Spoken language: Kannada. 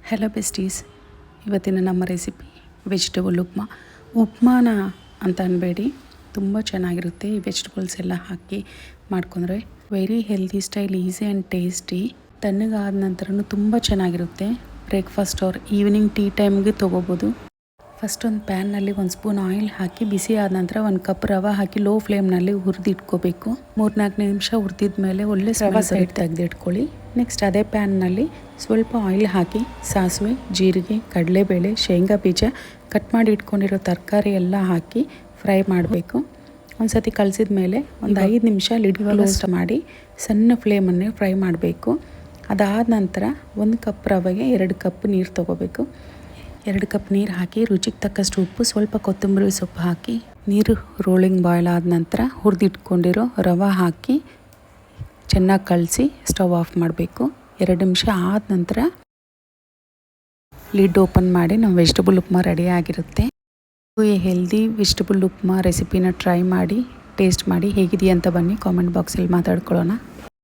ಹಲೋ ಬೆಸ್ಟೀಸ್, ಇವತ್ತಿನ ನಮ್ಮ ರೆಸಿಪಿ ವೆಜಿಟೇಬಲ್ ಉಪ್ಮಾನ ಅಂತ ಅನ್ಬೇಡಿ, ತುಂಬ ಚೆನ್ನಾಗಿರುತ್ತೆ. ಈ ವೆಜಿಟೇಬಲ್ಸ್ ಎಲ್ಲ ಹಾಕಿ ಮಾಡ್ಕೊಂಡ್ರೆ very healthy style, easy and tasty. ತಣ್ಣಗಾದ ನಂತರನೂ ತುಂಬ ಚೆನ್ನಾಗಿರುತ್ತೆ. ಬ್ರೇಕ್ಫಾಸ್ಟ್ ಆರ್ ಈವ್ನಿಂಗ್ ಟೀ ಟೈಮ್ಗೆ ತೊಗೋಬೋದು. ಫಸ್ಟ್ ಒಂದು ಪ್ಯಾನ್ನಲ್ಲಿ 1 ಸ್ಪೂನ್ ಆಯಿಲ್ ಹಾಕಿ ಬಿಸಿ ಆದ ನಂತರ 1 ಕಪ್ ರವೆ ಹಾಕಿ ಲೋ ಫ್ಲೇಮ್ನಲ್ಲಿ ಹುರಿದಿಟ್ಕೋಬೇಕು. 3-4 ನಿಮಿಷ ಹುರಿದಿದ ಮೇಲೆ ಒಳ್ಳೆ ರವೆ ಸೈಡ್ ತೆಗೆದಿಟ್ಕೊಳ್ಳಿ. ನೆಕ್ಸ್ಟ್ ಅದೇ ಪ್ಯಾನ್ನಲ್ಲಿ ಸ್ವಲ್ಪ ಆಯಿಲ್ ಹಾಕಿ ಸಾಸಿವೆ, ಜೀರಿಗೆ, ಕಡಲೆಬೇಳೆ, ಶೇಂಗಾ ಬೀಜ, ಕಟ್ ಮಾಡಿ ಇಟ್ಕೊಂಡಿರೋ ತರಕಾರಿ ಎಲ್ಲ ಹಾಕಿ ಫ್ರೈ ಮಾಡಬೇಕು. ಒಂದು ಸತಿ ಕಲಸಿದ ಮೇಲೆ ಒಂದು 5 ನಿಮಿಷ ಲಿಡ್ ಕ್ಲೋಸ್ ಮಾಡಿ ಸಣ್ಣ ಫ್ಲೇಮನ್ನೇ ಫ್ರೈ ಮಾಡಬೇಕು. ಅದಾದ ನಂತರ 1 ಕಪ್ ರವೆಗೆ 2 ಕಪ್ ನೀರು ತೊಗೋಬೇಕು. 2 ಕಪ್ ನೀರು ಹಾಕಿ ರುಚಿಗೆ ತಕ್ಕಷ್ಟು ಉಪ್ಪು, ಸ್ವಲ್ಪ ಕೊತ್ತಂಬರಿ ಸೊಪ್ಪು ಹಾಕಿ ನೀರು ರೋಲಿಂಗ್ ಬಾಯ್ಲ್ ಆದ ನಂತರ ಹುರಿದಿಟ್ಕೊಂಡಿರೋ ರವೆ ಹಾಕಿ ಚೆನ್ನಾಗಿ ಕಲಸಿ ಸ್ಟವ್ ಆಫ್ ಮಾಡಬೇಕು. 2 ನಿಮಿಷ ಆದ ನಂತರ ಲಿಡ್ ಓಪನ್ ಮಾಡಿ ನಮ್ಮ ವೆಜಿಟೇಬಲ್ ಉಪ್ಮಾ ರೆಡಿ ಆಗಿರುತ್ತೆ. ಈ ಹೆಲ್ದಿ ವೆಜಿಟೇಬಲ್ ಉಪ್ಮಾ ರೆಸಿಪಿನ ಟ್ರೈ ಮಾಡಿ ಟೇಸ್ಟ್ ಮಾಡಿ ಹೇಗಿದೆಯಾ ಅಂತ ಬನ್ನಿ ಕಾಮೆಂಟ್ ಬಾಕ್ಸಲ್ಲಿ ಮಾತಾಡ್ಕೊಳ್ಳೋಣ.